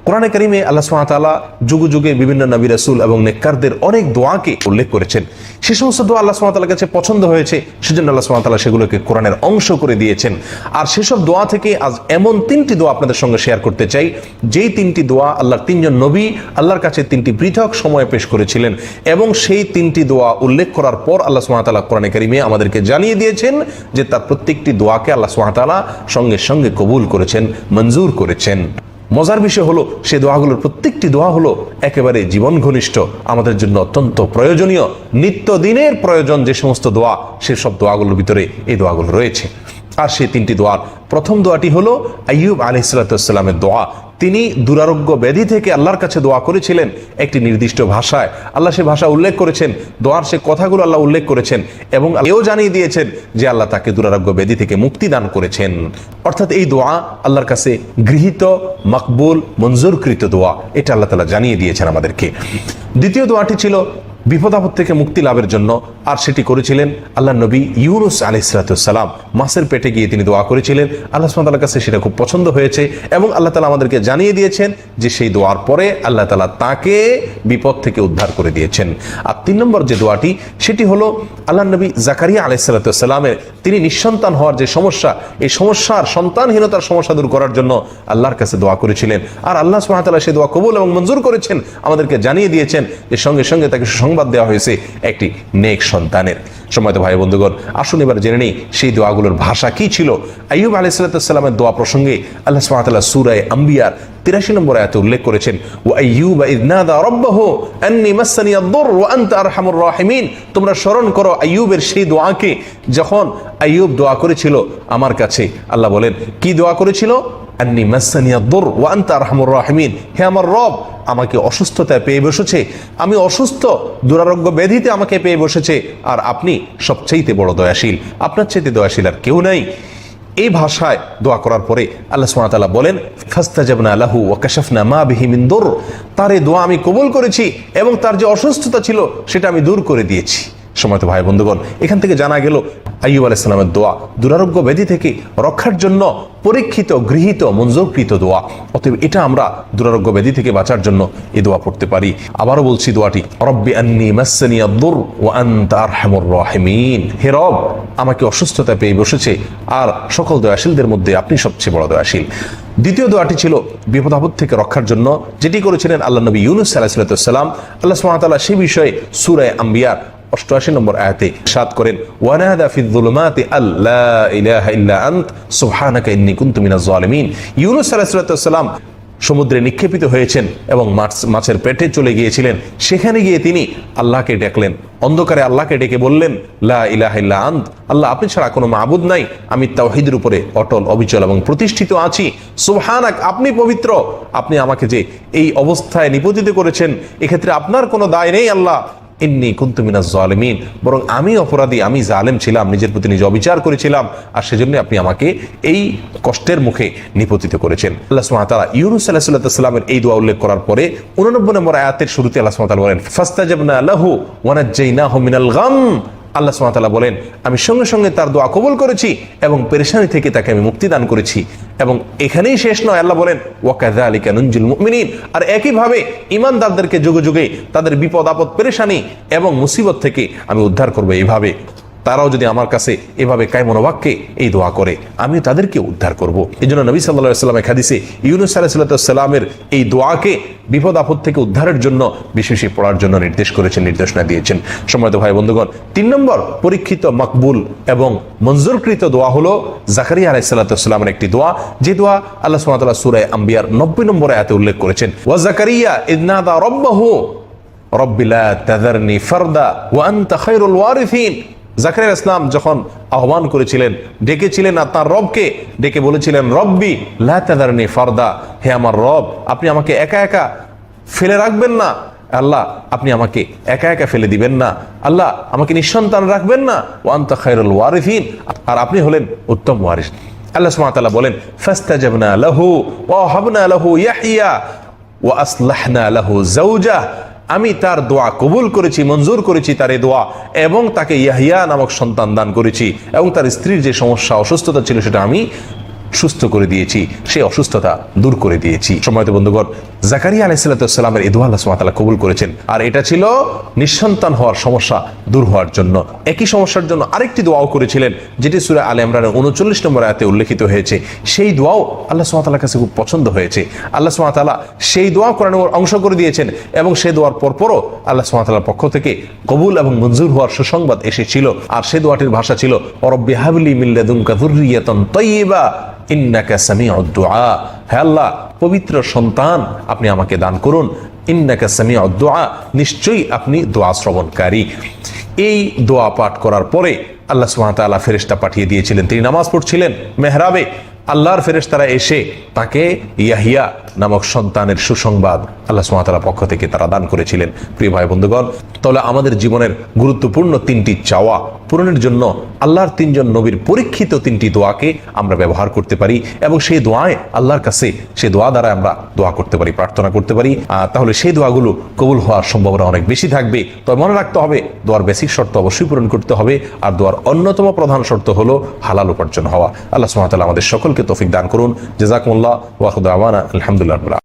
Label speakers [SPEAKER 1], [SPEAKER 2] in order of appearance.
[SPEAKER 1] কোরআনে কারিমে আল্লাহ সুবহানাহু ওয়া তাআলা যুগে যুগে বিভিন্ন নবী রাসূল এবং নেককারদের অনেক দোয়াকে উল্লেখ করেছেন। সে সমস্ত দোয়া আল্লাহ সুবহানাহু ওয়া তাআলার কাছে পছন্দ হয়েছে, সেজন্য আল্লাহ সুবহানাহু ওয়া তাআলা সেগুলোকে কোরআনের অংশ করে দিয়েছেন। আর সেসব দোয়া থেকে আজ এমন 3টি দোয়া আপনাদের সঙ্গে শেয়ার করতে চাই, যেই 3টি দোয়া আল্লাহর 3জন নবী আল্লাহর কাছে 3টি পৃথক সময়ে পেশ করেছিলেন, এবং সেই 3টি দোয়া উল্লেখ করার পর আল্লাহ সুবহানাহু ওয়া তাআলা কোরআনে কারিমে আমাদেরকে জানিয়ে দিয়েছেন যে তার প্রত্যেকটি দোয়াকে আল্লাহ সুবহানাহু ওয়া তাআলা সঙ্গে সঙ্গে কবুল করেছেন, মঞ্জুর করেছেন। মজার বিষয় হলো সে দোয়াগুলোর প্রত্যেকটি দোয়া হলো একেবারে জীবন ঘনিষ্ঠ, আমাদের জন্য অত্যন্ত প্রয়োজনীয়, নিত্যদিনের প্রয়োজন যে সমস্ত দোয়া, সেসব দোয়াগুলোর ভিতরে এই দোয়াগুলো রয়েছে। আর সেই 3টি দোয়ার প্রথম দোয়াটি হলো আইয়ুব আলাইহিস সালামের দোয়া। তিনি দুরারোগ্য ব্যাধি থেকে আল্লাহর কাছে দোয়া করেছিলেন একটি নির্দিষ্ট ভাষায়। আল্লাহ সে ভাষা উল্লেখ করেছেন, দোয়ার সে কথাগুলো আল্লাহ উল্লেখ করেছেন, এবং এও জানিয়ে দিয়েছেন যে আল্লাহ তাকে দুরারোগ্য ব্যাধি থেকে মুক্তি দান করেছেন। অর্থাৎ এই দোয়া আল্লাহর কাছে গৃহীত, মকবুল, মঞ্জুরকৃত দোয়া, এটা আল্লাহ তাআলা জানিয়ে দিয়েছেন আমাদেরকে। দ্বিতীয় দোয়াটি ছিল বিপদ আপদ থেকে মুক্তি লাভের জন্য, আর সেটি করেছিলেন আল্লাহ নবী ইউনুস আলাইহিস সালাম। মাছের পেটে গিয়ে তিনি দোয়া করেছিলেন, আল্লাহ সুবহানাহু ওয়া তাআলার কাছে সেটা খুব পছন্দ হয়েছে, এবং আল্লাহ তাআলা আমাদেরকে জানিয়ে দিয়েছেন যে সেই দোয়ার পরে আল্লাহ তাআলা তাকে বিপদ থেকে উদ্ধার করে দিয়েছেন। আর 3 নম্বর যে দোয়াটি, সেটি হলো আল্লাহ নবী জাকারিয়া আলাইহিস সালামের, তিনি নিঃসন্তান হওয়ার যে সমস্যা, এই সমস্যার, সন্তানহীনতার সমস্যা দূর করার জন্য আল্লাহর কাছে দোয়া করেছিলেন, আর আল্লাহ সুবহানাহু ওয়া তাআলা সেই দোয়া কবুল এবং মঞ্জুর করেছেন, আমাদেরকে জানিয়ে দিয়েছেন যে সঙ্গে সঙ্গে তাকে সংবাদ দেওয়া হয়েছে একটি নেক সন্তানের। সম্মানিত ভাই বন্ধুগণ, আসুন এবার জেনে নেই সেই দোয়াগুলোর ভাষা কি ছিল। আইয়ুব আলাইহিস সালামের দোয়া প্রসঙ্গে আল্লাহ সুবহানাহু ওয়া তাআলা সূরা আম্বিয়ার 83 নম্বর আয়াতে উল্লেখ করেছেন, ওয়া আইয়ুবা ইয নাদা রাব্বাহু আন্নী মাসসানি আদ-দুর ওয়া আনতা আরহামুর রাহিমিন। তোমরা স্মরণ করো আইয়ুবের সেই দোয়াকে, যখন আইয়ুব দোয়া করেছিল আমার কাছে। আল্লাহ বলেন কি দোয়া করেছিল? আন্নী মাসসানি আদ-দুর ওয়া আনতা আরহামুর রাহিমিন, হে আমার রব, আমাকে অসুস্থতায় পেয়ে বসেছে, আমি অসুস্থ, দুরারোগ্য ব্যাধিতে আমাকে পেয়ে বসেছে, আর আপনি সবচেয়ে বড় দয়াশীল, আপনার চাইতে দয়াশীল আর কেউ নাই। এই ভাষায় দোয়া করার পরে আল্লাহ সুবহানাহু ওয়া তাআলা বলেন, ফাস্তাজাবনা লাহু ওয়া কাশাফনা মা বিহি মিন দুর। তার এই দোয়া আমি কবুল করেছি, এবং তার যে অসুস্থতা ছিল সেটা আমি দূর করে দিয়েছি। সম্মানিত ভাই বন্ধুগণ, এখান থেকে জানা গেল আইয়ুব আলাইহিস সালামের দোয়া দুরারোগ্য ব্যাধি থেকে রক্ষার জন্য পরীক্ষিত, গৃহীত, মঞ্জুরকৃত দোয়া। অতএব এটা আমরা দুরারোগ্য ব্যাধি থেকে বাঁচার জন্য এই দোয়া পড়তে পারি। আবারও বলছি দোয়াটি, রব্বি আন্নী মাসসানি আদ-দুর ওয়া আনতা আরহামুর রাহিমিন। হে রব, আমাকে অসুস্থতা পেয়ে বসেছে, আর সকল দয়াশীলদের মধ্যে আপনি সবচেয়ে বড় দয়াশীল। দ্বিতীয় দোয়াটি ছিল বিপদ আপদ থেকে রক্ষার জন্য, যেটি করেছিলেন আল্লাহ নবী ইউনুস আলাইহিস সালাম। আল্লাহ সুবহানাহু ওয়া তাআলা সেই বিষয়ে সূরা আম্বিয়ার 88 নম্বর আয়াতে ইরশাদ করেন, ওয়ানাদা ফিয যুলুমাতি আল্লা ইলাহা ইল্লা আনত সুবহানাকা ইন্নী কুনতু মিনাজ জালিমিন। ইউনুস আলাইহিস সালাম সমুদ্রে নিক্ষেপিত হয়েছেন এবং মাছের পেটে চলে গিয়েছিলেন। সেখানে গিয়ে তিনি আল্লাহকে ডাকলেন, অন্ধকারে আল্লাহকে ডেকে বললেন, লা ইলাহা ইল্লা আন্ত, আল্লাহ আপনি ছাড়া কোনো মাবুদ নাই, আমি তাওহীদের উপরে অটল, অবিচল এবং প্রতিষ্ঠিত আছি। সুবহানাক, আপনি পবিত্র, আপনি আমাকে যে এই অবস্থায় নিপতিত করেছেন, এক্ষেত্রে আপনার কোনো দায় নেই আল্লাহ। ইন্নী কুনতু মিনাজ জালিমিন, বরং আমি অপরাধী, আমি জালেম ছিলাম, নিজের প্রতি নিজে অবিচার করেছিলাম, আর সেজন্য আপনি আমাকে এই কষ্টের মুখে নিপতিত করেছেন। আল্লাহ সুবহানাহু ওয়া তাআলা ইউনুস আলাইহিস সালামের এই দোয়া উল্লেখ করার পরে 89 নম্বর আয়াতের শুরুতে আল্লাহ সুবহানাহু ওয়া তাআলা বলেন, ফাস্তাজাবনা লাহু ওয়া নাজ্জাইনাহু মিনাল গাম। আল্লাহ সুবহানাহু ওয়া তাআলা বলেন, আমি সঙ্গে সঙ্গে তার দোয়া কবুল করেছি এবং পেরেশানি থেকে তাকে আমি মুক্তি দান করেছি। এবং এখানেই শেষ নয়, আল্লাহ বলেন, ওয়া কাযালিকা নুনজিল মুমিনিন, আর একইভাবে ঈমানদারদেরকে যুগে যুগে তাদের বিপদ আপদ, পেরেশানি এবং মুসিবত থেকে আমি উদ্ধার করব। এইভাবে তারাও যদি আমার কাছে এভাবে কায় মনোবাক্যে এই দোয়া করে, আমি তাদেরকে উদ্ধার করব। এই জন্য নবী সাল্লাল্লাহু আলাইহি ওয়াসাল্লাম হাদিসে ইউনুস আলাইহিস সালামের এই দোয়াকে বিপদ আপদ থেকে উদ্ধারের জন্য বিশেষ পড়ার জন্য নির্দেশ করেছেন, নির্দেশনা দিয়েছেন। সম্মানিত ভাই বন্ধুগণ, 3 নম্বর পরীক্ষিত, মকবুল এবং মঞ্জুরকৃত দোয়া হলো জাকারিয়া আলাইহিস সালামের একটি দোয়া, যে দোয়া আল্লাহ সুবহানাহু ওয়া তাআলা সূরা আম্বিয়ার 90 নম্বর আয়াতে উল্লেখ করেছেন, ওয়া জাকারিয়া ইয নাদা রাব্বাহু রব্বি লা তাযারনি ফারদা ওয়া আনতা খায়রুল ওয়ারিসিন। জাকারিয়া ইসলাম যখন আহ্বান করেছিলেন, ডেকেছিলেন আর তার রবকে, ডেকে বলেছিলেন, রব্বি লা তাযারনি ফারদা, হে আমার রব, আপনি আমাকে একা একা ফেলে রাখবেন না, আল্লাহ আপনি আমাকে একা একা ফেলে দিবেন না, আল্লাহ আমাকে নিঃসন্তান রাখবেন না, ওয়া আনতা খায়রুল ওয়ারিসিন, আর আপনি হলেন উত্তম ওয়ারিস। আল্লাহ সুবহানাহু ওয়া তাআলা বলেন, ফাস্তাজাবনা লাহু ওয়া ওয়াহাবনা লাহু ইয়াহইয়া ওয়া আসলাহনা লাহু যাওজাহ। আমি তার দোয়া কবুল করেছি, মঞ্জুর করেছি তার এই দোয়া, এবং তাকে ইয়াহিয়া নামক সন্তান দান করেছি, এবং তার স্ত্রীর যে সমস্যা, অসুস্থতা ছিল সেটা আমি সুস্থ করে দিয়েছি, সেই অসুস্থতা দূর করে দিয়েছি। সম্মানিত বন্ধুগণ, জাকারিয়া আলাইহিস সালামের এই দোয়া আল্লাহ সুবহানাহু ওয়া তাআলা কবুল করেছেন। আর এটা ছিল নিঃসন্তান হওয়ার সমস্যা দূর হওয়ার জন্য। একই সমস্যার জন্য আরেকটি দোয়াও করেছিলেন, যেটি সূরা আলে ইমরানের 39 নম্বর আয়াতে উল্লেখিত হয়েছে। সেই দোয়াও আল্লাহ সুবহানাহু ওয়া তাআলার কাছে খুব পছন্দ হয়েছে। আল্লাহ সুবহানাহু ওয়া তাআলা সেই দোয়া কোরআনের অংশ করে দিয়েছেন এবং সেই দোয়ার পরপরও আল্লাহ সুবহানাহু ওয়া তাআলার পক্ষ থেকে কবুল এবং মঞ্জুর হওয়ার সুসংবাদ এসেছিল। আর সেই দোয়াটির ভাষা ছিল রব্বি হাবলি মিন লাদুনকা যুররিয়াতান তাইয়্যিবা ইন্নাকা সামিউদ দুআ। হে আল্লাহ, পবিত্র সন্তান আপনি আমাকে দান করুন। ইন্নাকা সামিউদ দুআ, নিশ্চয়ই আপনি দোয়া শ্রবণকারী। এই দোয়া পাঠ করার পরে আল্লাহ সুবহানাহু ওয়া তাআলা ফেরেশতা পাঠিয়ে দিয়েছিলেন। তিনি নামাজ পড়ছিলেন মেহরাবে, আল্লাহর ফেরেশতারা এসে তাকে ইয়াহিয়া নামক সন্তানের সুসংবাদ আল্লাহ সুবহানাহু ওয়া তাআলার পক্ষ থেকে তারা দান করেছিলেন। প্রিয় ভাই বন্ধুগণ, তাহলে আমাদের জীবনের গুরুত্বপূর্ণ তিনটি চাওয়া পূরণের জন্য আল্লাহর তিনজন নবীর পরীক্ষিত তিনটি দোয়াকে আমরা ব্যবহার করতে পারি এবং সেই দোয়ায় আল্লাহর কাছে সেই দোয়া দ্বারা আমরা দোয়া করতে পারি, প্রার্থনা করতে পারি। তাহলে সেই দোয়াগুলো কবুল হওয়ার সম্ভাবনা অনেক বেশি থাকবে। তবে মনে রাখতে হবে, দোয়ার বেসিক শর্ত অবশ্যই পূরণ করতে হবে। আর দোয়ার অন্যতম প্রধান শর্ত হলো হালাল উপার্জন হওয়া। আল্লাহ সুবহানাহু ওয়া তাআলা আমাদের সকলকে তৌফিক দান করুন। জাযাকুমুল্লাহ ওয়া আখিরু দাওয়ানা আলহামদুলিল্লাহ।